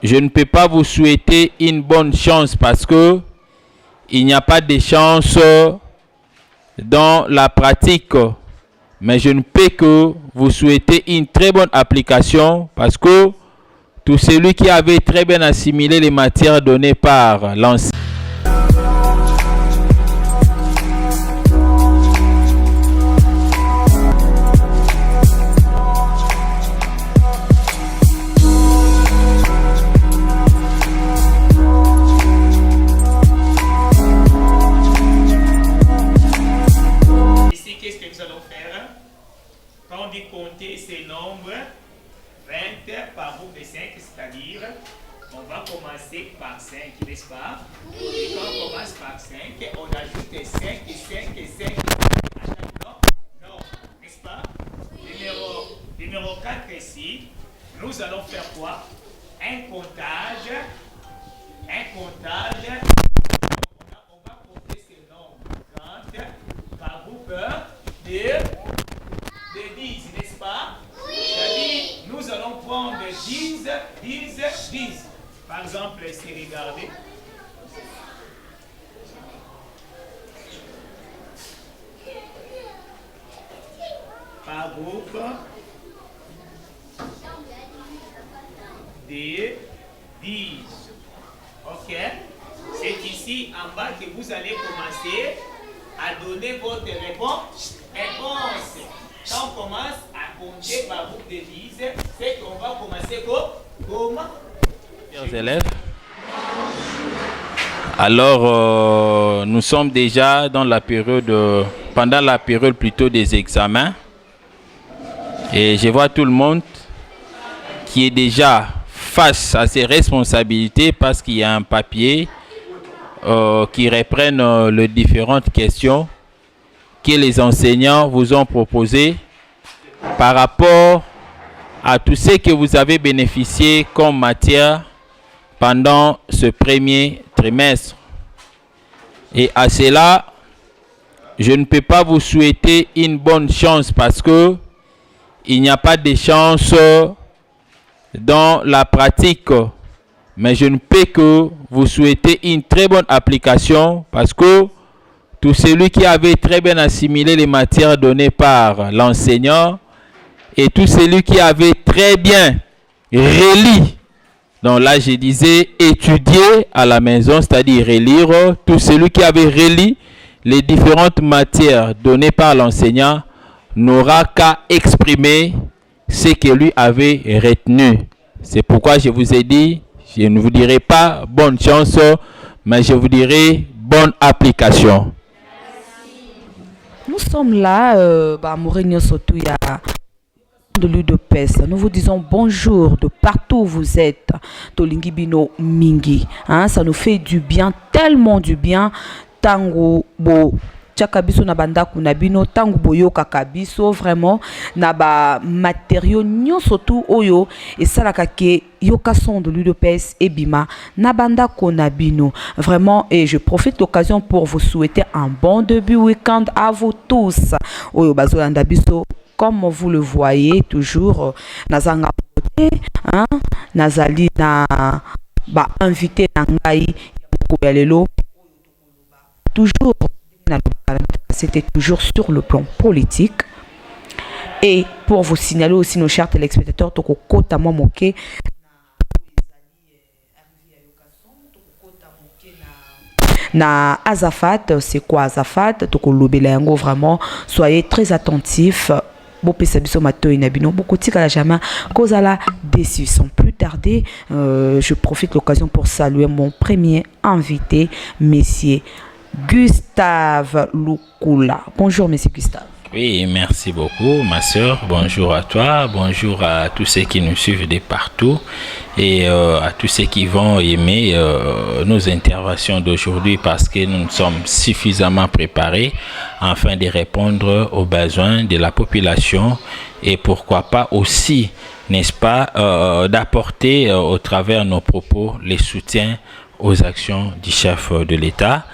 je ne peux pas vous souhaiter une bonne chance parce que il n'y a pas de chance dans la pratique. Mais je ne peux que vous souhaiter une très bonne application parce que tout celui qui avait très bien assimilé les matières données par l'enseignant. Quand on dit compter ces nombres, 20 par groupe de 5, c'est-à-dire, on va commencer par 5, n'est-ce pas? Et quand on commence par 5, on ajoute 5 et 5 et 5 à chaque nombre, n'est-ce pas? Numéro 4 ici, nous allons faire quoi? Un comptage. On va compter ces nombres 30 par groupe de 10, n'est-ce pas? Oui. C'est-à-dire, nous allons prendre 10. Par exemple, si regardez. Par groupe de 10. Ok? C'est ici en bas que vous allez commencer à donner votre réponse. Quand on commence à compter par groupe de 10, c'est qu'on va commencer comment? Chers élèves, alors nous sommes déjà dans la période, pendant la période plutôt des examens. Et je vois tout le monde qui est déjà face à ses responsabilités parce qu'il y a un papier qui reprenne les différentes questions que les enseignants vous ont proposées par rapport à tout ce que vous avez bénéficié comme matière pendant ce premier trimestre. Et à cela, je ne peux pas vous souhaiter une bonne chance parce que il n'y a pas de chance dans la pratique. Mais je ne peux que vous souhaiter une très bonne application parce que tout celui qui avait très bien assimilé les matières données par l'enseignant et tout celui qui avait très bien relu, donc là je disais étudier à la maison, c'est-à-dire relire, tout celui qui avait relu les différentes matières données par l'enseignant n'aura qu'à exprimer ce que lui avait retenu. C'est pourquoi je vous ai dit, je ne vous dirai pas bonne chance, mais je vous dirai bonne application. Nous sommes là, Mourinho Sotuya de l'UDPS. Nous vous disons bonjour de partout où vous êtes. Tolingibino Mingi. Ça nous fait du bien, tellement du bien. Tango bo tchakabiso na bandaku na bino tango boyo kakabiso vraiment na ba matériaux nyo surtout oyo et salaka ke yoka son de l'UDPS et bima na bandaku na bino vraiment. Et je profite de l'occasion pour vous souhaiter un bon début week-end à vous tous. Oyo bazolanda biso comme vous le voyez toujours nazanga nazali na ba invité na ngai ya lelo toujours. C'était toujours sur le plan politique. Et pour vous signaler aussi, nos chers téléspectateurs, Tokokota Momoke na Azafat. C'est quoi Azafat? Tokolobela yango vraiment. Soyez très attentifs. Beaucoup de jamais Kozala déçu. Sans plus tarder, je profite de l'occasion pour saluer mon premier invité, Monsieur Gustave Lukula. Bonjour, monsieur Gustave. Oui, merci beaucoup, ma soeur. Bonjour à toi, bonjour à tous ceux qui nous suivent de partout et à tous ceux qui vont aimer nos interventions d'aujourd'hui parce que nous sommes suffisamment préparés afin de répondre aux besoins de la population et pourquoi pas aussi, n'est-ce pas, d'apporter au travers de nos propos les soutiens aux actions du chef de l'État.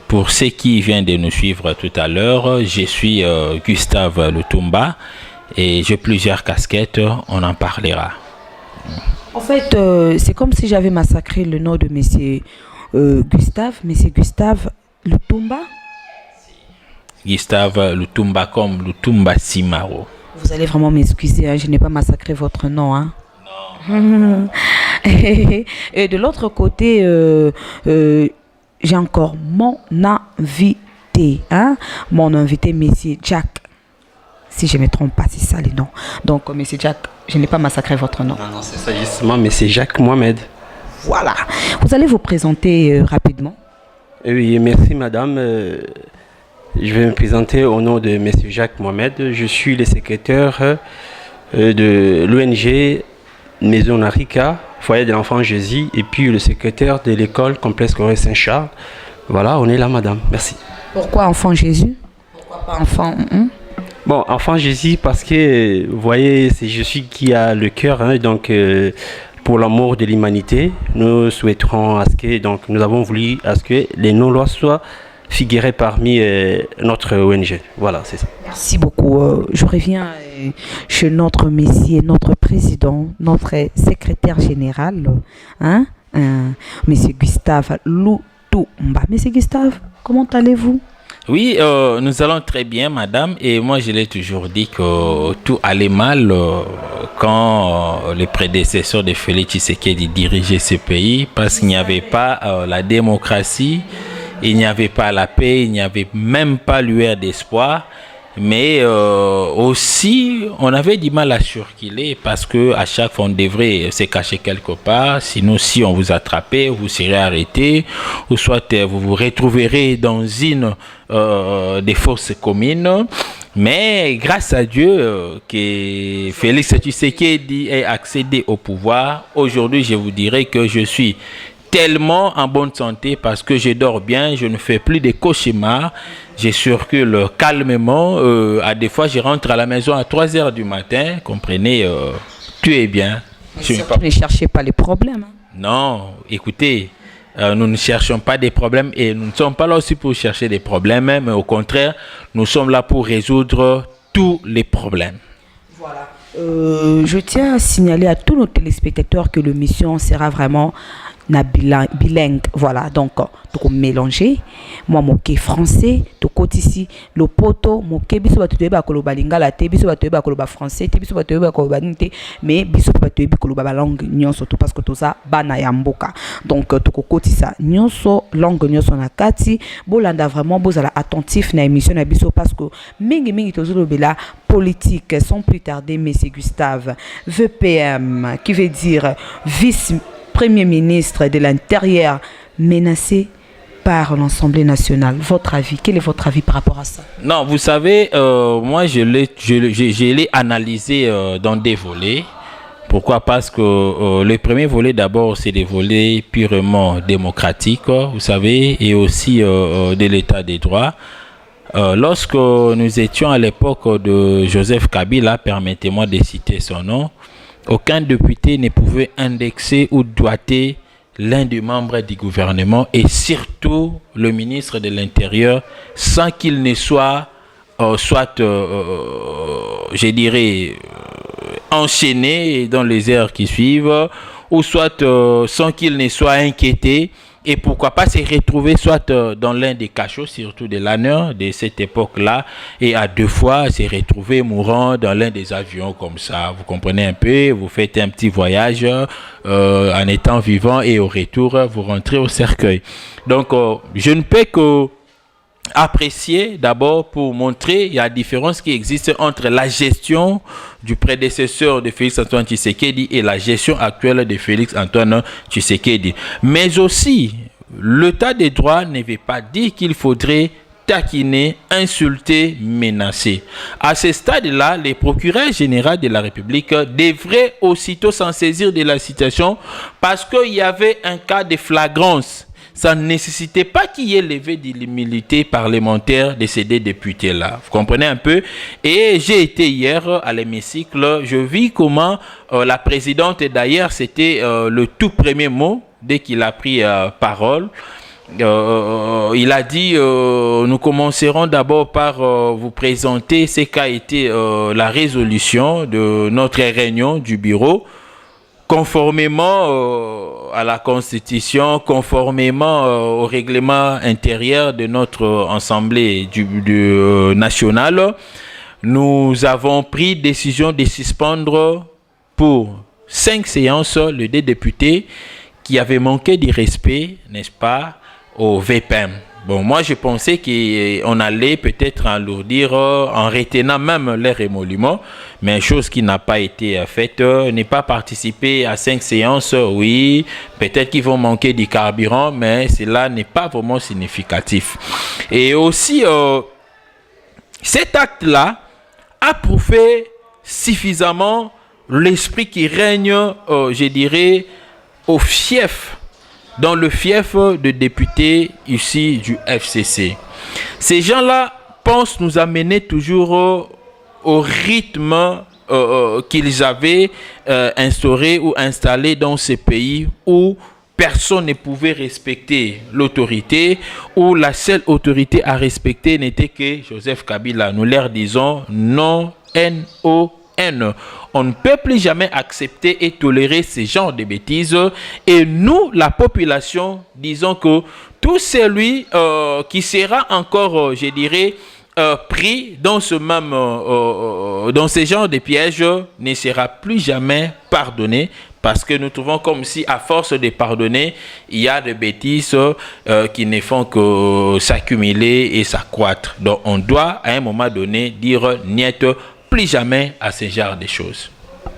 Pour ceux qui viennent de nous suivre tout à l'heure, je suis Gustave Lutumba et j'ai plusieurs casquettes, on en parlera. En fait, c'est comme si j'avais massacré le nom de monsieur Gustave, monsieur Gustave Lutumba. Gustave Lutumba comme Lutumba Simaro. Vous allez vraiment m'excuser, hein, je n'ai pas massacré votre nom. Hein. Et de l'autre côté, j'ai encore mon invité. Hein? Mon invité, monsieur Jack. Si je ne me trompe pas, c'est ça le nom. Donc, monsieur Jack, je n'ai pas massacré votre nom. Non, c'est ça justement, mais c'est Jacques Mohamed. Voilà. Vous allez vous présenter rapidement. Oui, merci madame. Je vais me présenter au nom de monsieur Jacques Mohamed. Je suis le secrétaire de l'ONG Maison Narika, Foyer de l'Enfant Jésus, et puis le secrétaire de l'école Complexe Corée Saint-Charles. Voilà, on est là madame. Merci. Pourquoi Enfant Jésus? Pourquoi pas Enfant Bon, Enfant Jésus, parce que, vous voyez, c'est Jésus qui a le cœur, hein, donc pour l'amour de l'humanité, nous souhaiterons à ce que, donc nous avons voulu à ce que les non-lois soient figurés parmi notre ONG. Voilà, c'est ça. Merci beaucoup. Je reviens chez notre messie, notre président, notre secrétaire général, hein, monsieur Gustave Lutumba. Monsieur Gustave, comment allez-vous? Oui, nous allons très bien, madame. Et moi, je l'ai toujours dit que tout allait mal quand les prédécesseurs de Félix Tshisekedi dirigeaient ce pays parce qu'il n'y avait pas la démocratie, il n'y avait pas la paix, il n'y avait même pas lueur d'espoir. Mais aussi, on avait du mal à surquiler parce que à chaque fois, on devrait se cacher quelque part. Sinon, si on vous attrapait, vous serez arrêté, ou soit vous vous retrouverez dans une des fosses communes. Mais grâce à Dieu que Félix Tshisekedi ait accédé au pouvoir, aujourd'hui, je vous dirais que je suis tellement en bonne santé parce que je dors bien, je ne fais plus de cauchemars, je circule calmement. À des fois, je rentre à la maison à 3 heures du matin, comprenez, tout est bien. Ne cherchez pas les problèmes. Hein. Non, écoutez, nous ne cherchons pas des problèmes et nous ne sommes pas là aussi pour chercher des problèmes, mais au contraire, nous sommes là pour résoudre tous les problèmes. Voilà. Je tiens à signaler à tous nos téléspectateurs que l'émission sera vraiment bilingue. Voilà, donc tu mélanger moi moké français to côté ici le poto moké biso ba tueba koloba lingala te biso ba tueba koloba français te biso ba tueba koloba nte mais biso ba tueba koloba langue nyonso to parce que to ça bana ya mboka donc to côté ça nyonso langue nyonso na kati bolanda vraiment bozala attentif na émission na biso parce que mingi to zolobela politique sans plus tarder monsieur Gustave VPM qui veut dire vice Premier ministre de l'Intérieur menacé par l'Assemblée nationale. Votre avis, quel est votre avis par rapport à ça? Non, vous savez, moi je l'ai analysé dans des volets. Pourquoi? Parce que le premier volet d'abord c'est des volets purement démocratiques, vous savez, et aussi de l'état des droits. Lorsque nous étions à l'époque de Joseph Kabila, permettez-moi de citer son nom, aucun député ne pouvait indexer ou doiter l'un des membres du gouvernement et surtout le ministre de l'Intérieur sans qu'il ne soit, je dirais, enchaîné dans les heures qui suivent ou soit sans qu'il ne soit inquiété. Et pourquoi pas se retrouver soit dans l'un des cachots, surtout de l'année de cette époque-là, et à 2 fois se retrouver mourant dans l'un des avions comme ça. Vous comprenez un peu, vous faites un petit voyage en étant vivant et au retour, vous rentrez au cercueil. Donc, je ne peux que apprécier d'abord pour montrer la différence qui existe entre la gestion du prédécesseur de Félix Antoine Tshisekedi et la gestion actuelle de Félix Antoine Tshisekedi. Mais aussi, l'état des droits ne veut pas dire qu'il faudrait taquiner, insulter, menacer. À ce stade-là, les procureurs généraux de la République devraient aussitôt s'en saisir de la situation parce qu'il y avait un cas de flagrance. Ça ne nécessitait pas qu'il y ait levé de l'immunité parlementaire de ces deux députés-là. Vous comprenez un peu? Et j'ai été hier à l'hémicycle, je vis comment la présidente, et d'ailleurs c'était le tout premier mot, dès qu'il a pris parole, il a dit nous commencerons d'abord par vous présenter ce qu'a été la résolution de notre réunion du bureau conformément à la Constitution, conformément au règlement intérieur de notre Assemblée nationale, nous avons pris décision de suspendre pour 5 séances les 2 députés qui avaient manqué de respect, n'est-ce pas, au VPM. Bon, moi, je pensais qu'on allait peut-être alourdir en retenant même leur émolument, mais chose qui n'a pas été faite. Ne pas participer à 5 séances, oui, peut-être qu'ils vont manquer du carburant, mais cela n'est pas vraiment significatif. Et aussi, cet acte-là a prouvé suffisamment l'esprit qui règne, je dirais, au fief, dans le fief de députés ici du FCC. Ces gens-là pensent nous amener toujours au rythme qu'ils avaient instauré ou installé dans ces pays où personne ne pouvait respecter l'autorité, où la seule autorité à respecter n'était que Joseph Kabila. Nous leur disons non, N-O-N. On ne peut plus jamais accepter et tolérer ce genre de bêtises. Et nous, la population, disons que tout celui qui sera encore, je dirais, pris dans ce même, dans ce genre de pièges ne sera plus jamais pardonné. Parce que nous trouvons comme si, à force de pardonner, il y a des bêtises qui ne font que s'accumuler et s'accroître. Donc, on doit, à un moment donné, dire niet, plus jamais à ce genre de choses.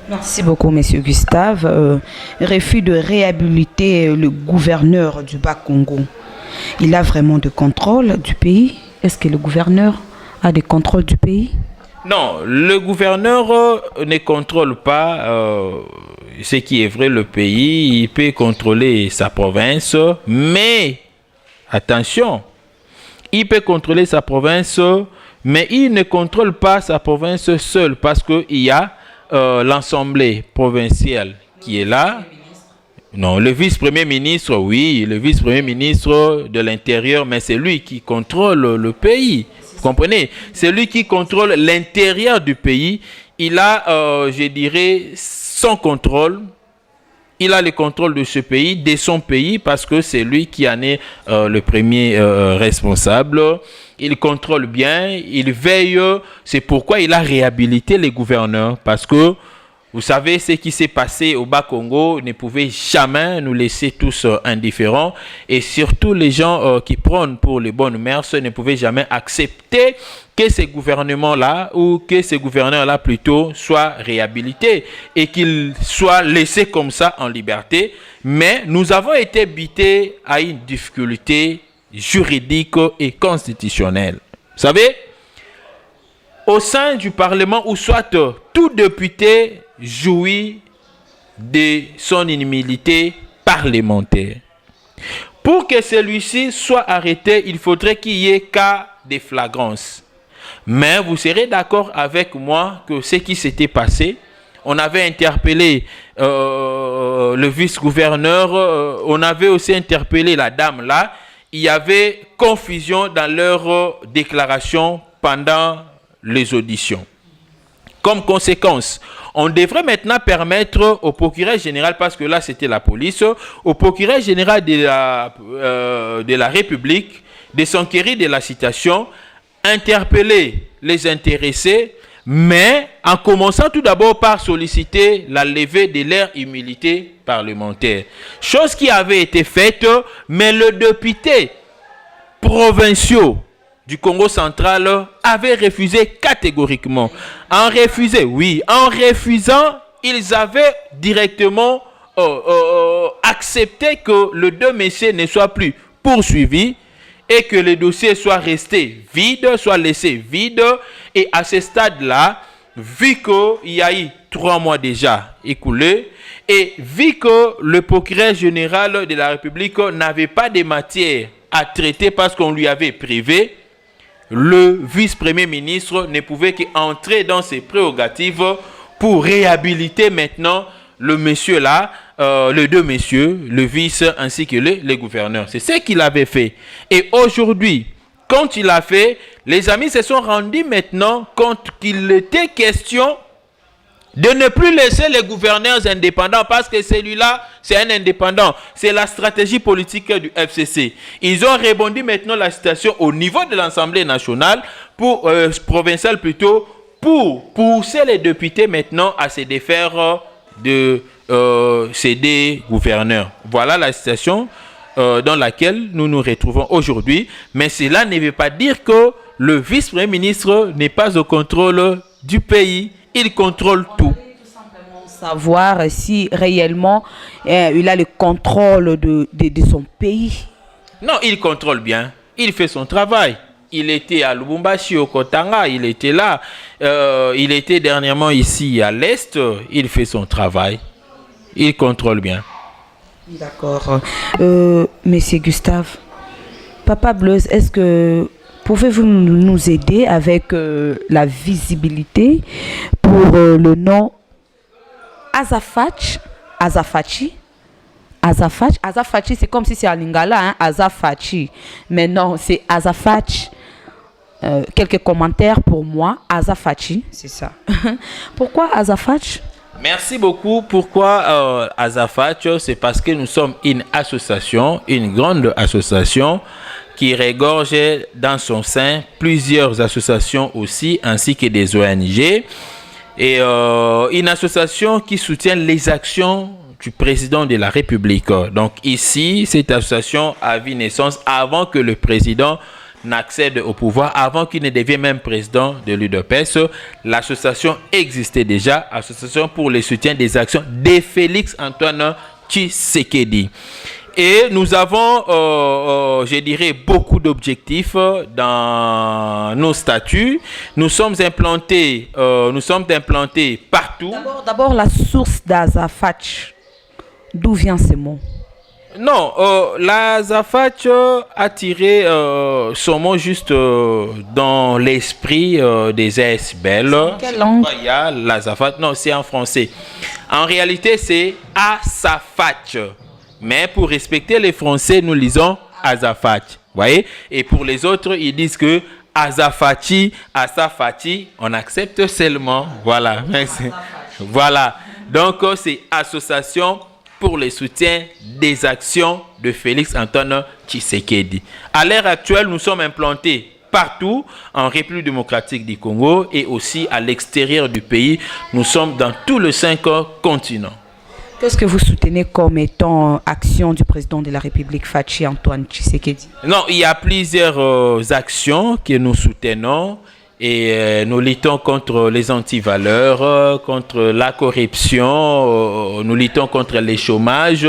Merci beaucoup, Monsieur Gustave. Refus de réhabiliter le gouverneur du Bas-Congo. Il a vraiment de contrôle du pays? Est-ce que le gouverneur a des contrôles du pays? Non, le gouverneur ne contrôle pas ce qui est vrai le pays. Il peut contrôler sa province, mais attention, il peut contrôler sa province, mais il ne contrôle pas sa province seul parce qu'il y a l'Assemblée provinciale qui est là. Non, le vice-premier ministre, oui, le vice-premier ministre de l'Intérieur, mais c'est lui qui contrôle le pays. Vous comprenez? C'est lui qui contrôle l'intérieur du pays. Il a, je dirais, son contrôle. Il a le contrôle de ce pays, de son pays, parce que c'est lui qui en est le premier responsable. Il contrôle bien, il veille. C'est pourquoi il a réhabilité les gouverneurs. Parce que, vous savez, ce qui s'est passé au Bas-Congo ne pouvait jamais nous laisser tous indifférents. Et surtout, les gens qui prônent pour les bonnes mœurs ne pouvaient jamais accepter que ces gouvernements-là, ou que ces gouverneurs-là plutôt, soient réhabilités et qu'ils soient laissés comme ça en liberté. Mais nous avons été butés à une difficulté juridique et constitutionnelle. Vous savez, au sein du Parlement, ou soit tout député jouit de son immunité parlementaire. Pour que celui-ci soit arrêté, il faudrait qu'il y ait cas de flagrance. Mais vous serez d'accord avec moi que ce qui s'était passé, on avait interpellé le vice-gouverneur, on avait aussi interpellé la dame là. Il y avait confusion dans leur déclaration pendant les auditions. Comme conséquence, on devrait maintenant permettre au procureur général, parce que là c'était la police, au procureur général de la République de s'enquérir de la situation, interpeller les intéressés, mais en commençant tout d'abord par solliciter la levée de leur immunité parlementaire. Chose qui avait été faite, mais le député provincial du Congo central avait refusé catégoriquement. En refusant, ils avaient directement accepté que le deux messieurs ne soit plus poursuivi et que le dossier soit resté vide, soit laissé vide. Et à ce stade-là, vu qu'il y a eu 3 mois déjà écoulés, et vu que le procureur général de la République n'avait pas de matière à traiter parce qu'on lui avait privé, le vice-premier ministre ne pouvait qu'entrer dans ses prérogatives pour réhabiliter maintenant le monsieur là, les deux messieurs, le vice ainsi que les gouverneurs. C'est ce qu'il avait fait. Et aujourd'hui, quand il a fait, les amis se sont rendus maintenant compte qu'il était question de ne plus laisser les gouverneurs indépendants, parce que celui-là, c'est un indépendant. C'est la stratégie politique du FCC. Ils ont rebondi maintenant la situation au niveau de l'Assemblée nationale, provinciale plutôt, pour pousser les députés maintenant à se défaire de ces gouverneurs. Voilà la situation dans laquelle nous nous retrouvons aujourd'hui. Mais cela ne veut pas dire que le vice-premier ministre n'est pas au contrôle du pays. Il contrôle tout. Tout simplement savoir si réellement il a le contrôle de son pays. Non, il contrôle bien. Il fait son travail. Il était à Lubumbashi, au Kotanga, il était là. Il était dernièrement ici à l'Est. Il fait son travail. Il contrôle bien. D'accord. Monsieur Gustave, Papa Blaise, est-ce que pouvez-vous nous aider avec la visibilité pour le nom Azafachi? Azafachi, c'est comme si c'est en lingala, hein? Azafachi. Mais non, c'est Azafachi. Quelques commentaires pour moi. Azafachi, c'est ça. Pourquoi Azafachi? Merci beaucoup. Pourquoi Azafachi? C'est parce que nous sommes une association, une grande association qui regorge dans son sein plusieurs associations aussi, ainsi que des ONG. Et une association qui soutient les actions du président de la République. Donc ici, cette association a vu naissance avant que le président n'accède au pouvoir, avant qu'il ne devienne même président de l'UDPS. L'association existait déjà, Association pour le soutien des actions de Félix Antoine Tshisekedi. Et nous avons, je dirais, beaucoup d'objectifs dans nos statuts. Nous sommes implantés partout. D'abord la source d'Azafachi. D'où vient ce mot? Non, l'Azafachi a tiré son mot juste dans l'esprit des ASBL. Quelle langue? Il y a l'Azafachi. Non, c'est en français. En réalité, c'est Azafachi. Mais pour respecter les Français, nous lisons Azafachi. Voyez? Et pour les autres, ils disent que Azafachi, on accepte seulement. Voilà. Voilà. Donc, c'est association pour le soutien des actions de Félix Antoine Tshisekedi. À l'heure actuelle, nous sommes implantés partout en République démocratique du Congo et aussi à l'extérieur du pays. Nous sommes dans tous les 5 continents. Qu'est-ce que vous soutenez comme étant action du président de la République, Fachi Antoine Tshisekedi? Non, il y a plusieurs actions que nous soutenons. Et nous luttons contre les antivaleurs, contre la corruption, nous luttons contre le chômage,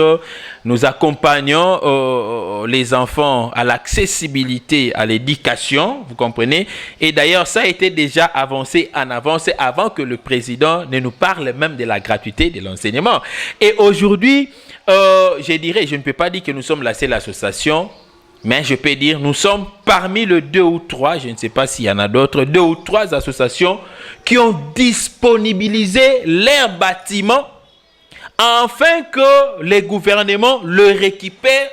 nous accompagnons les enfants à l'accessibilité à l'éducation, vous comprenez? Et d'ailleurs, ça a été déjà avancé en avance avant que le président ne nous parle même de la gratuité de l'enseignement. Et aujourd'hui, je ne peux pas dire que nous sommes la seule association, mais je peux dire, nous sommes parmi les 2 ou 3, je ne sais pas s'il y en a d'autres, 2 ou 3 associations qui ont disponibilisé leurs bâtiments afin que les gouvernements le récupèrent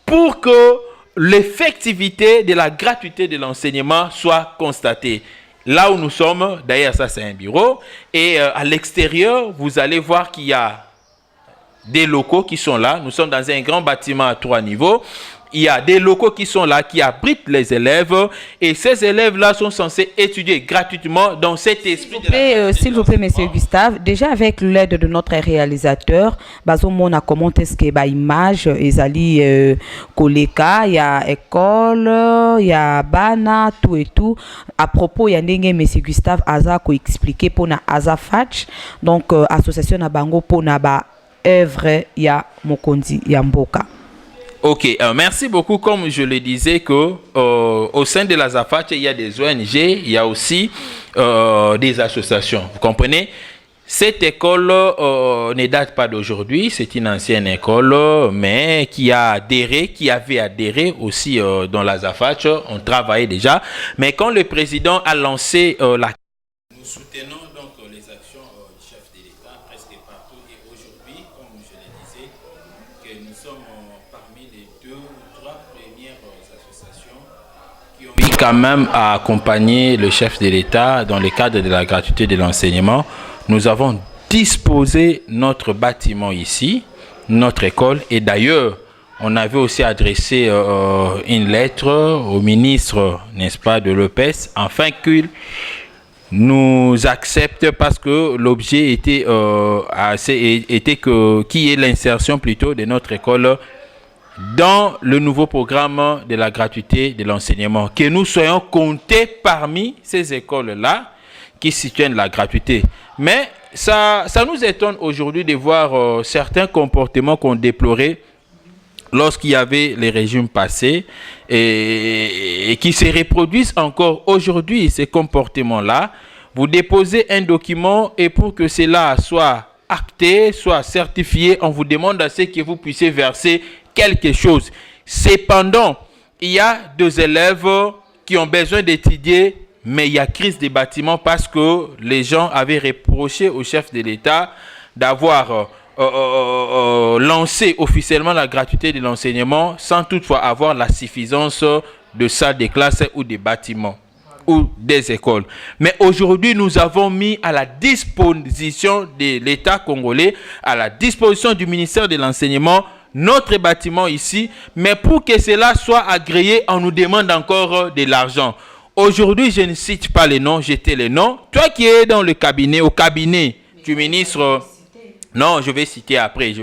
pour que l'effectivité de la gratuité de l'enseignement soit constatée. Là où nous sommes, d'ailleurs ça c'est un bureau, et à l'extérieur, vous allez voir qu'il y a des locaux qui sont là. Nous sommes dans un grand bâtiment à 3 niveaux. Il y a des locaux qui sont là, qui abritent les élèves. Et ces élèves-là sont censés étudier gratuitement dans cet esprit. S'il vous plaît, monsieur Gustave, déjà avec l'aide de notre réalisateur, on a commenté ce qui est image, Ezali Koleka, il y a école, il y a Bana, tout et tout. À propos, il y a ndenge monsieur Gustave Aza ko expliqué pour na Azafachi. Donc, association na bango pour na ba œuvre ya Mokonzi Yamboka. Ok, merci beaucoup. Comme je le disais, au sein de l'Azafachi, il y a des ONG, il y a aussi des associations. Vous comprenez? Cette école ne date pas d'aujourd'hui, c'est une ancienne école, mais qui avait adhéré aussi dans l'Azafachi. On travaillait déjà. Mais quand le président a lancé la... Nous soutenons donc les actions du chef de l'État presque partout. Et aujourd'hui, comme je le disais, que nous sommes parmi les 2 ou 3 premières associations qui ont eu quand même à accompagner le chef de l'État dans le cadre de la gratuité de l'enseignement. Nous avons disposer notre bâtiment ici, notre école. Et d'ailleurs, on avait aussi adressé une lettre au ministre, n'est-ce pas, de l'EPS, afin qu'il nous accepte, parce que l'objet était, qu'il y ait l'insertion plutôt de notre école dans le nouveau programme de la gratuité de l'enseignement, que nous soyons comptés parmi ces écoles-là qui soutiennent la gratuité. Mais ça nous étonne aujourd'hui de voir certains comportements qu'on déplorait lorsqu'il y avait les régimes passés et qui se reproduisent encore aujourd'hui, ces comportements-là. Vous déposez un document et pour que cela soit acté, soit certifié, on vous demande à ce que vous puissiez verser quelque chose. Cependant, il y a 2 élèves qui ont besoin d'étudier, mais il y a crise des bâtiments parce que les gens avaient reproché au chef de l'État d'avoir lancé officiellement la gratuité de l'enseignement sans toutefois avoir la suffisance de salles de classe ou des bâtiments ou des écoles. Mais aujourd'hui, nous avons mis à la disposition de l'État congolais, à la disposition du ministère de l'Enseignement, notre bâtiment ici, mais pour que cela soit agréé, on nous demande encore de l'argent. Aujourd'hui, je ne cite pas les noms, j'étais les noms. Toi qui es dans le cabinet, au cabinet du ministre... Non, je vais citer après,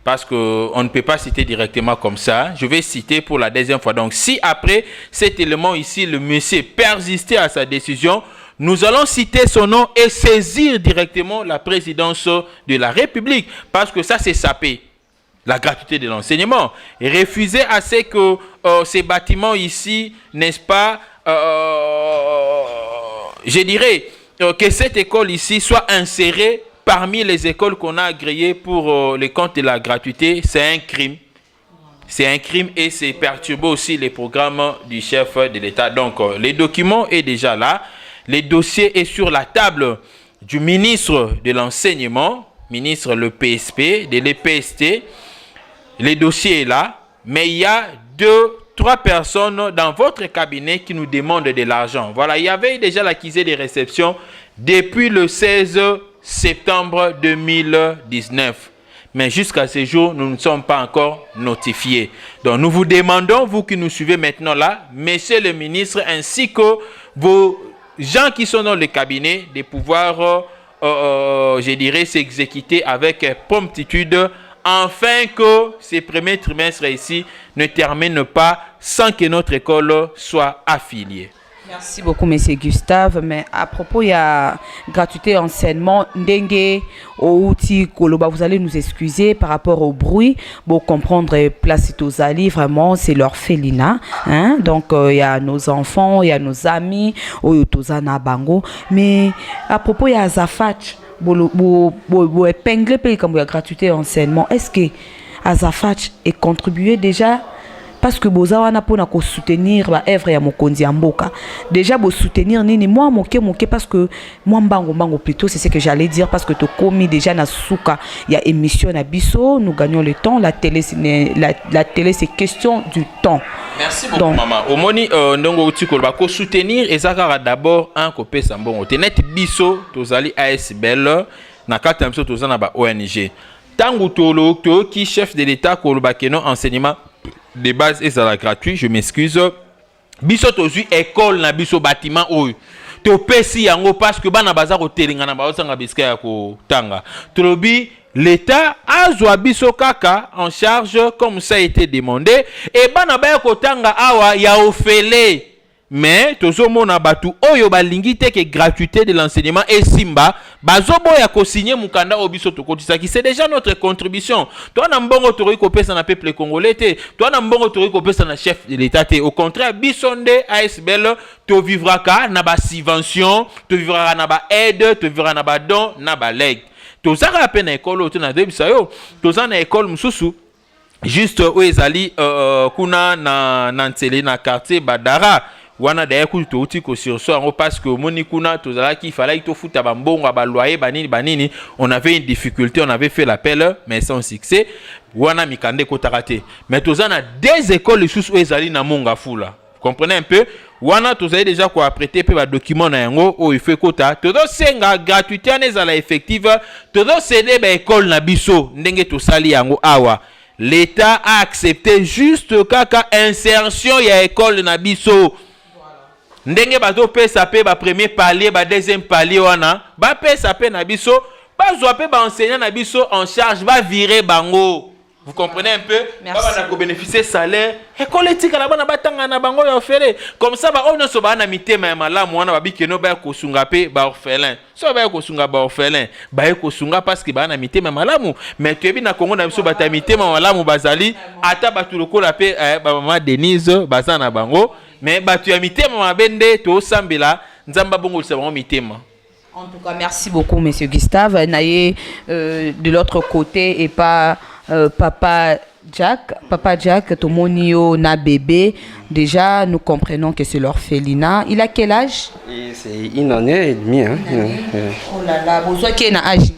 parce qu'on ne peut pas citer directement comme ça. Je vais citer pour la 2e fois. Donc, si après cet élément ici, le monsieur persistait à sa décision, nous allons citer son nom et saisir directement la présidence de la République, parce que ça, c'est sapé. La gratuité de l'enseignement. Et refuser à ce que ces bâtiments ici, n'est-ce pas, je dirais que cette école ici soit insérée parmi les écoles qu'on a agréées pour les comptes de la gratuité, c'est un crime. C'est un crime et c'est perturber aussi les programmes du chef de l'État. Donc, les documents est déjà là. Les dossiers est sur la table du ministre de l'Enseignement, ministre le PSP, de l'EPST. Les dossiers est là, mais il y a 2-3 personnes dans votre cabinet qui nous demandent de l'argent. Voilà, il y avait déjà l'accusé des réceptions depuis le 16 septembre 2019. Mais jusqu'à ce jour, nous ne sommes pas encore notifiés. Donc, nous vous demandons, vous qui nous suivez maintenant là, monsieur le ministre, ainsi que vos gens qui sont dans le cabinet, de pouvoir, je dirais, s'exécuter avec promptitude, afin que ces premiers trimestres ici ne terminent pas sans que notre école soit affiliée. Merci beaucoup, monsieur Gustave. Mais à propos, il y a gratuité enseignement, Ndengue, Outi, Koloba, vous allez nous excuser par rapport au bruit. Pour comprendre, Place Tozali, vraiment, c'est l'orphelinat. Hein? Donc, il y a nos enfants, il y a nos amis, Tozana Bango. Mais à propos, il y a Azafach, épingler comme il y a gratuité enseignement. Est-ce que Azafach est contribué déjà? Parce que boza wana pona ko soutenir ba œuvre ya mokonzi ya mboka. Déjà bo soutenir nini moi moke parce que moi mbango plutôt c'est ce que j'allais dire, parce que to komi déjà na souka il y a émission na biso, nous gagnons le temps, la télé c'est question du temps. Merci beaucoup. Donc, maman omoni ndongo utiko ba ko soutenir ezaka d'abord un kopé sambongo tenet biso tozali ASBL na kata biso tozana ba ONG tangu tolo to ki chef de l'état ko ba keno enseignement de base et ça la gratuit, je m'excuse. Biso tozu école na biso bâtiment oyo. To pesi yango parce que bana baza ko telinga na ba osanga biska ya ko tanga. Trobi l'État azwa biso kaka en charge comme ça a été demandé et bana ba ko tanga awa ya ofele. Mais tozo mona batu oyo balingi te que gratuité de l'enseignement et simba bazobo ya ko signer mukanda obiso to kotisa qui c'est déjà notre contribution. Toi na mbongo to ko pesa na peuple congolais te, toi na mbongo to ko pesa na chef de l'état te. Au contraire bisonde ASBL to vivra ka na ba subvention, to vivra na ba aide, to vivra na ba don, na ba leg. To zaka peine école to na debisa yo, to za na école mususu juste où ezali kuna na Ntsele na quartier Badara. Wana d'ailleurs to uti ko sur ça parce que moni kuna to zala ki fallait to futa ba mbongo ba loyer banini on avait une difficulté, on avait fait l'appel mais sans succès. Wana mikande ko tarate mais to zana des écoles sous ezali na monga fula. Comprenez un peu, wana tozali déjà ko apprêter pe ba document na yango o il faut kota todo senga gratuité na la effective todo céder ba école na biso ndenge to sali yango awa l'État a accepté juste kaka insertion ya école na biso ndenge bato pesa pe ba premier palier ba deuxième palier wana ba pesa pe na biso ba zo pe ba enseignant na biso en charge ba virer bango. Vous comprenez un peu? Merci. Baba na bénéficier salaire. École éthique la bana batanga na bango ya ofele. Comme ça ba on so ba na mitema ya malamu wana ba bikeno ba ko sunga pe ba orphelin. So ba ko sunga ba orphelin. Ba ko sunga parce que ba na mitema malamu. Mais tu ebi na Congo na biso ba ta mitema malamu bazali ata batu lokola pe ba mama Denise baza na bango. Mais batu ya mitema mabende to sambela nzamba bongo se bango mitema. En tout cas, merci beaucoup, Monsieur Gustave. Naye de l'autre côté et pas Papa Jack, Tomonio na bébé. Déjà, nous comprenons que c'est l'orphelinat. Il a quel âge? C'est une année et demie. Hein. Oh là là, besoin qu'il y ait un âge.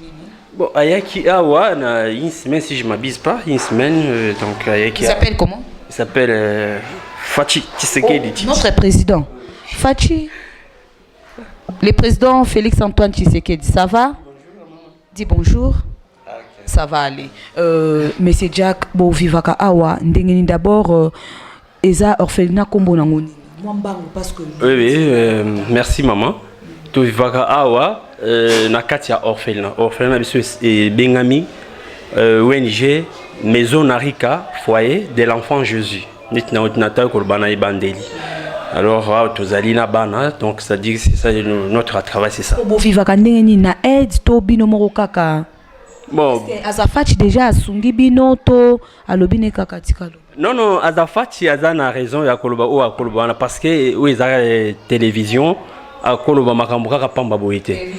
Bon, Ayaki Awa, une semaine si je ne m'abuse pas, une semaine. Donc, Ayaki. Il s'appelle comment? Il s'appelle Fachi Tshisekedi. Notre président. Fachi. Le président Félix-Antoine Tshisekedi, ça va? Dis bonjour. Ça va aller. Monsieur Jack, bon vivaka awa, ndengeni d'abord eza orphelinat kombo nangoni. Parce que oui, merci maman. To vivaka awa na kati ya orphelinat. Orphelinat biso e bengami ONG Maison Narika foyer de l'enfant Jésus. Nitna ordinateur ko bana ibandeli. Alors, tozalina bana, donc ça dit que c'est ça notre travail, c'est ça. Bon vivaka ndengeni na aide to bino moko kaka. Bon. Azafati déjà asungi bino to alobine kaka tikalo. Non, Azafati azana raison ya koloba o akoloba parce que oui za télévision akoloba makambo kaka pamba boité.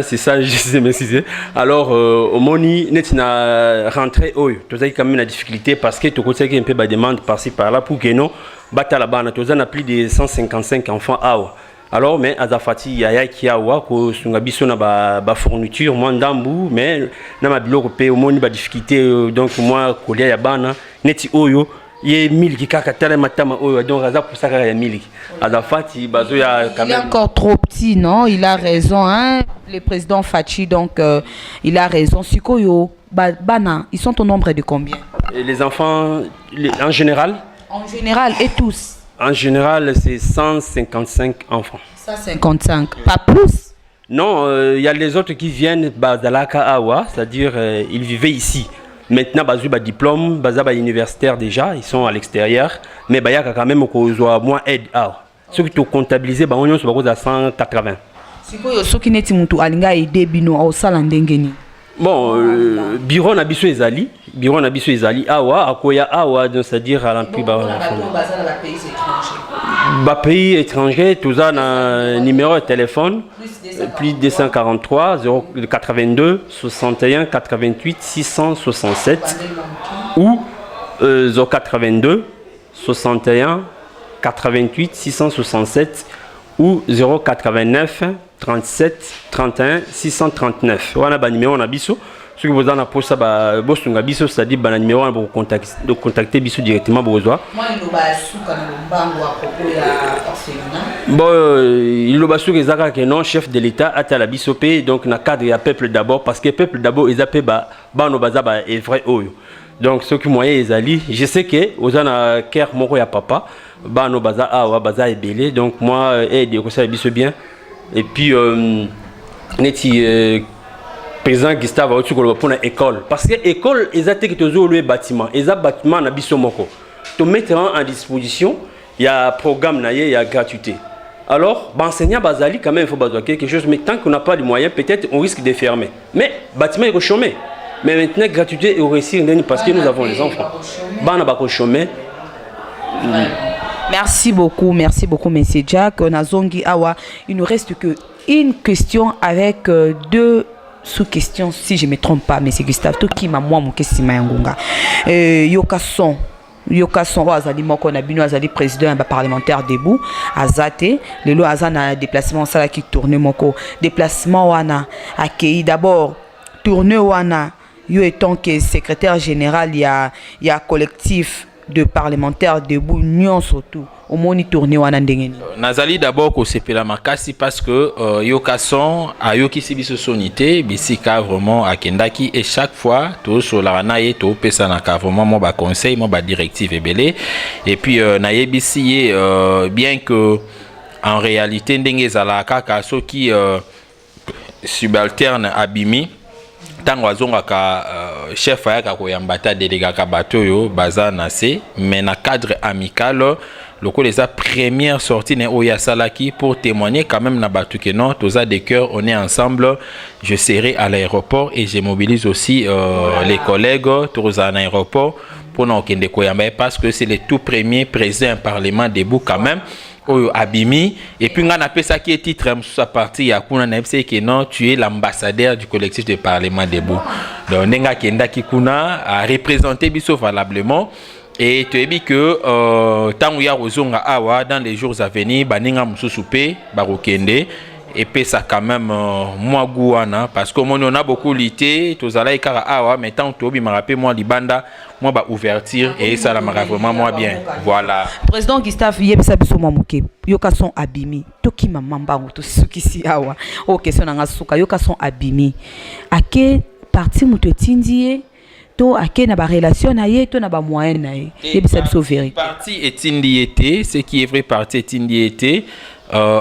C'est ça je sais merci. Alors au moni netina rentrer oyo tozali quand même la difficulté parce que to côté un peu ba demande par-ci par-là pour que non batala bana tozana plus de 155 enfants awa. Alors, mais Azafati yaya qui a wa ko sunga biso na ba fourniture moi ndambu mais na ma biloko pe au moni ba difficulté donc moi kolia ya bana neti oyo ye miliki kaka tele matama oyo donc aza pour ça ya miliki Azafati bazo ya quand même. Il est encore trop petit non, il a raison hein le président Fachi donc il a raison sikoyo bana ils sont au nombre de combien? Et les enfants en général et tous. En général, c'est 155 enfants. 155, pas plus? Non, il y a les autres qui viennent Bazalaka Awa, c'est-à-dire ils vivaient ici. Maintenant, ils ont un diplôme, ils ont universitaire déjà, ils sont à l'extérieur. Mais il y a quand même moins aide. Ceux qui ont comptabilisé, ils sont à 180. Ceux qui ont aidé bino au salandengeni. Bon, bureau na biso ezali, awa akoya awa donc c'est-à-dire à l'empire pays étranger tout ça na numéro de téléphone plus 243 082 61 88 667 ou 082 61 88 667 ou 089 37 31 639. Voilà le numéro na biso. Ce que vous en avez pour ça, bosunga biso, c'est-à-dire le numéro pour contacter biso directement besoin. Moi il a souka na mbango à propos ya orphelinat. Bon, il a souka ezaka que non chef de l'État ata la biso pe donc na cadre ya peuple d'abord parce que peuple d'abord ils appellent ba no baza ba est vrai oyo. Donc ce qui moyen ezali, je sais que ozana cœur moko ya papa, ba no baza awa baza ebele donc moi aide ko ça biso bien. Et puis, président Gustave a dit pour une école. Parce que l'école, ils ont toujours bâtiment. Ils ont bâtiment à Bissomoko. Pour mettre en disposition, il y a un programme, il y a gratuité. Alors, l'enseignant Bazali, quand même, il faut besoin quelque chose. Mais tant qu'on n'a pas de moyens, peut-être on risque de fermer. Mais le bâtiment est chômé. Mais maintenant, gratuité est réussi parce que nous avons les enfants. Merci beaucoup, Monsieur Jack. On a Zongi Awa. Il nous reste que une question avec deux sous-questions, si je ne me trompe pas, Monsieur Gustave. Tout qui m'a moi mon question Mayangunga. Yokason azali moko na bino azali président parlementaire debout azate lelo azana déplacement sala qui tourne moko déplacement wana accueilli d'abord tourner wana yo étant que secrétaire général il y a collectif de parlementaires debout nyon surtout au moni tourner wana ndengeni. Nazali d'abord ko sepela makasi parce que yokason ayoki sibiso sonité bisika vraiment akendaki et chaque fois to solarana et to pesa na ka vraiment mo ba conseil mo ba directive ebele et puis na yebisi bien que en réalité ndenge zala kaka so qui subalterne abimi tango azongaka chef ayaka koyambata délégat bato yo baza na se mais na cadre amical loko les première sortie ne oya salaki pour témoigner quand même na bato que non toza de cœur on est ensemble je serai à l'aéroport et je mobilise aussi les collègues toza na aéroport pour na okende koyamba parce que c'est le tout premier président parlement debout quand même Oyo Abimi et puis on a appelé ça qui est titre sa partie ya kuna na c'est que non tu es l'ambassadeur du collectif de parlement debout donc nenga kenda kikuna a représenté biso valablement et tu as dit que tant ya rozonga awa dans les jours à venir baninga mususupe barokende et puis ça quand même moi gouana parce que on a beaucoup lutté tous allez kara awa mais tant to bi me rappelle moi libanda moi ba ouverture et ça la mara vraiment moi bien voilà président Gustave yebisa biso mamuke yoka son abimi toki mamamba to sukisi awa o question nga suka yoka son abimi ake parti muto tindie to ake na ba relation na ye to na ba moyen na ye yebisa biso vérité parti etindiété ce qui est vrai parti etindiété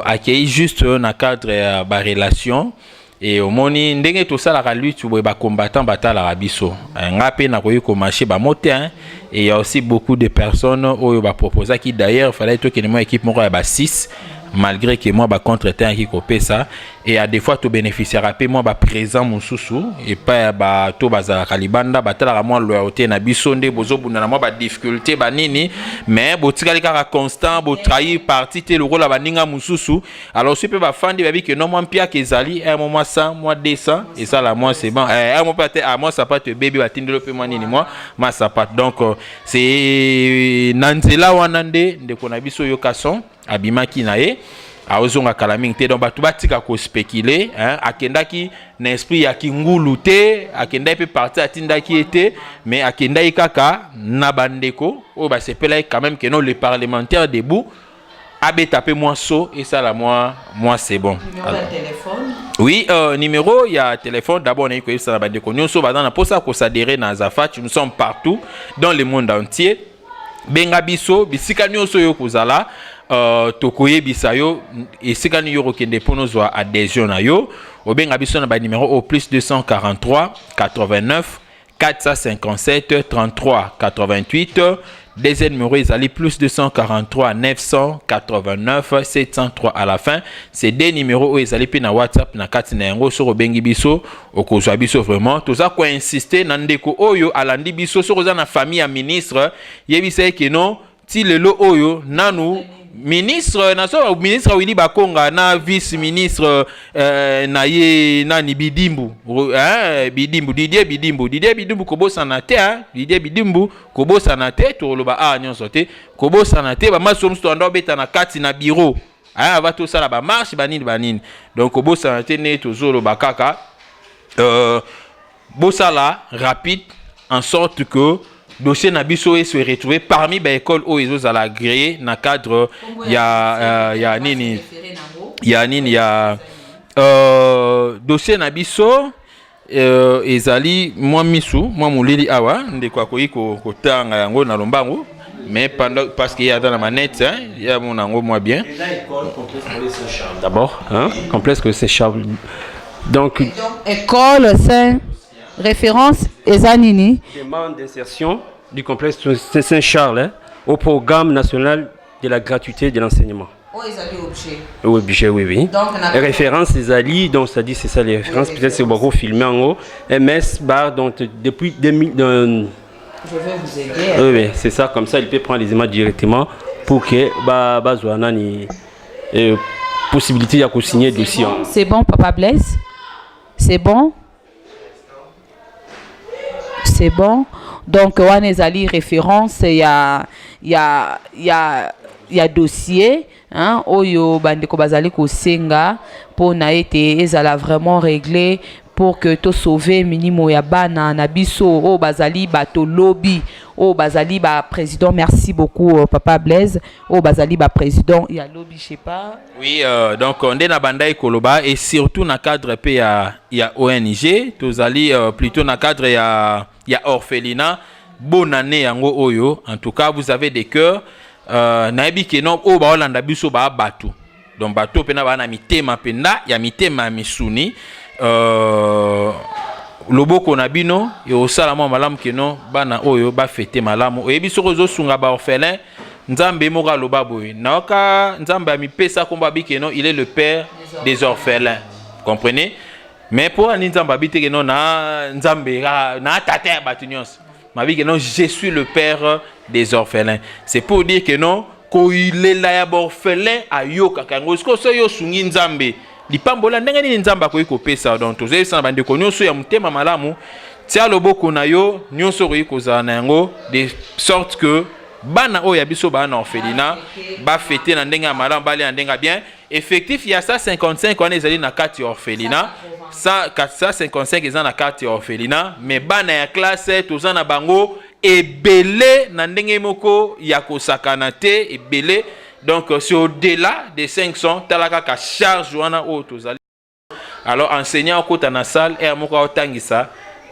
accueilli juste na cadre ba relation et au moni ndenge to sala ka lutte bo ba combattant batala rabiso ngape na koyi ko marché ba motin et il y a aussi beaucoup de personnes oyo ba proposer qui d'ailleurs fallait to que moi équipe moko ya ba 6 malgré que moi ba contre-temps qui copé ça et à des fois to bénéficiera pe moi ba présent mon sousou et pas ba to bazala kalibanda batala moi loyauté na bisonde bozo buna na moi ba difficulté ba nini mais botikali kaka constant bo trahir parti te le rôle ba ninga mususu alors si peut ba fandi ba bi que non moi pia que zali un moment 100 moi 200 et ça là moi c'est bon un moment peut à moi ça pas te bébé ba tindelo pe moi nini moi ça pas donc c'est nanzela wanande ndeko na biso yokason abimaki na ye aozonga kalaming te donc batu batika ko spéculer hein akendaki na esprit ya kingulu te akendai pe parti atindaki été mais akendai kaka na bandeko o ba sepela quand même que non les parlementaires debout abe taper moi so et ça là moi c'est bon numéro de téléphone oui numéro il y a téléphone d'abord on a eu ça la bandeko nyonso bazana pour ça ko s'adhérer na Zafat nous sommes partout dans le monde entier benga biso bisika nyonso yo kozala tokoye bisayo esika ni yoro kende pono zwa adhésion na yo obenga biso na ba numéro au plus 243 89 457 33 88 deuxième numéro ezali plus 243 989 703 à la fin c'est des numéros ezali pe na WhatsApp na kati na yango so bengi biso okozwa biso vraiment toza ko insister na ndeko oyo alandi biso so koza na famille ya ministre yebisa ke non ti lelo oyo nanu ministre na so ministre Willy Bakonga na vice ministre na ye nani Bidimbu Bidimbu Didier Bidimbu kobosa na te Didier Bidimbu kobosa na te to loba nyonso te kobosa na te ba masomo sto ndo beta na kati na bureau va to sala ba marche banini donc kobosa na te ne to zolo bakaka bosala rapide en sorte que dossier nabiso se retrouver parmi les écoles où ils ont agréé dans cadre ya dossier nabiso ezali moi misu moi mulili awa ndeko koyi ko tanga yango na lombango mais pendant parce qu'il y a dans la manette il y a mon ango moi bien d'abord complexe que c'est Charles donc école Saint référence Ezanini. Demande d'insertion du complexe Saint-Charles au programme national de la gratuité de l'enseignement. Oh, ils avaient objet. Oui, objet, oui. Donc, les références, Ezali, donc ça dit c'est ça les références. Oui, peut-être c'est beaucoup filmé en haut. MS bar, donc depuis 2000. Je vais vous aider. Oui, c'est ça, comme ça il peut prendre les images directement pour que Bazouanani possibilité de signer le dossier. C'est bon, Papa Blaise. C'est bon. C'est bon. Donc, on a référence, il y a dossier, hein, oyo bandeko bazali ko senga pour na été ezala vraiment réglé pour que to sauver minimo ya bana na biso o bazali bato lobby oh bazali ba président, merci beaucoup papa Blaise, oh bazali ba président ya lobby je sais pas. Oui, donc on est na bandai koloba et surtout na cadre pe ya ONG, tozali plutôt na cadre ya orphelinat. Bonne année yango oyo, en tout cas vous avez des cœurs na ebi ke non o ba olanda biso ba batu. Donc bato pena ba na mitema penda ya mitema misuni loboko na bino et au salamo malamu ke non bana oyo ba fêter malamu oyebi soko zo sunga ba orphelin nzambe moka loba boy naoka nzambe a mipesa komba bike non il est le père des orphelins, comprenez, mais pour un nzambe habite ke non na nzambe na tata batu nyos ma vie que non je suis le père des orphelins, c'est pour dire que non ko il est là ya orphelin ayoka kango sko so yo sungi nzambe lipambola ndenge nini nzamba ko ikopesa donc tozeli sana bande ko nyonso ya mutema malamu tia loboko na yo nyonso ko ikoza na yango de sorte que bana o ya biso bana orphelinat ba fêter na ndenge malamu bali na ndenge bien effectif il y a 155 on ezali na kati orphelinat 455 ezana na kati orphelinat mais bana ya classe tozana bango ebele na ndenge moko ya kosakana te ebele. Donc, c'est au-delà des 500, talaka ka charge wana o tozali. Alors, enseignant au côté de la salle, et à mon côté, ça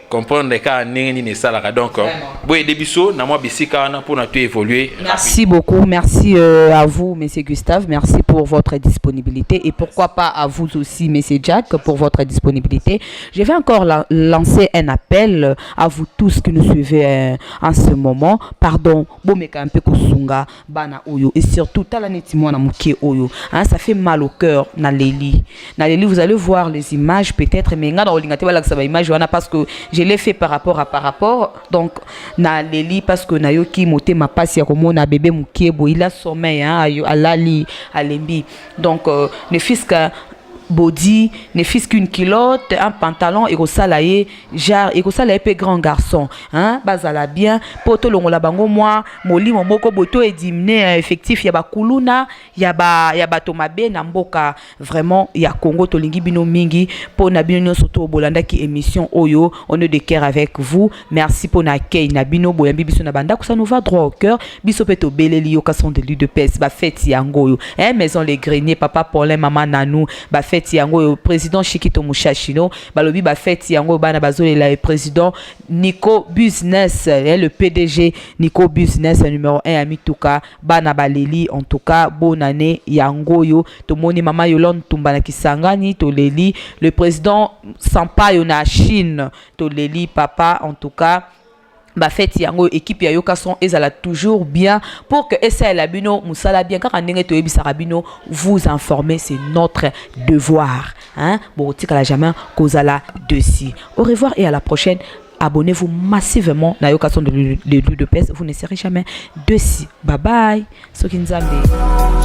comprendre ka nini ne salaka. Donc, boy debiso na moi bisika na pour na tout évoluer. Merci beaucoup, merci à vous, Monsieur Gustave, merci pour votre disponibilité et pourquoi pas à vous aussi, Monsieur Jack, pour votre disponibilité. Je vais encore lancer un appel à vous tous qui nous suivez en ce moment. Pardon, bomeka un peu kusunga bana oyo et surtout talaneti mwana muke oyo. Hein, ça fait mal au cœur na leli. Na leli, vous allez voir les images peut-être, mais nga na olingate wala ça va image wana parce que je l'ai fait par rapport donc na leli parce que na yoki moté ma passe ya komona bébé mukebo il a sommeil hein alali alembi donc ne fils que body ne fils qu'une culotte un pantalon et kosalaye genre et kosalaye pe grand garçon hein bazala bien poto longola bango moi molimo moko boto et diminuer effectif ya ba kuluna ya ba tomabe na mboka vraiment ya Congo tolingi bino mingi po na bino surtout bolanda ki émission oyo on est de cœur avec vous merci pour na kei na bino boyambi biso na banda ko ça nous va droit au cœur biso peto beleli yo kason de lui de pes ba fête yango yo hein maison les greniers papa Paulin maman nanou ba fête yango président Chikito Mushashino balobi ba fête yango bana bazolela le président Nico Business le PDG Nico Business numéro 1 à Mituka bana baleli en tout cas bonne année yango yo to moni mama Yolande Tumbana Kisangani to leli le président Sampaio na Chine to leli papa en tout cas ba fête yango équipe ya yoka son ezala toujours bien pour que essa la bino musala bien car ndenge to yebisa bino vous informer c'est notre devoir hein bon tika la jamais kozala dessus au revoir et à la prochaine. Abonnez-vous massivement na yoka son de l'huile de pèse, vous ne serez jamais dessus. Bye bye Soki Nzambe.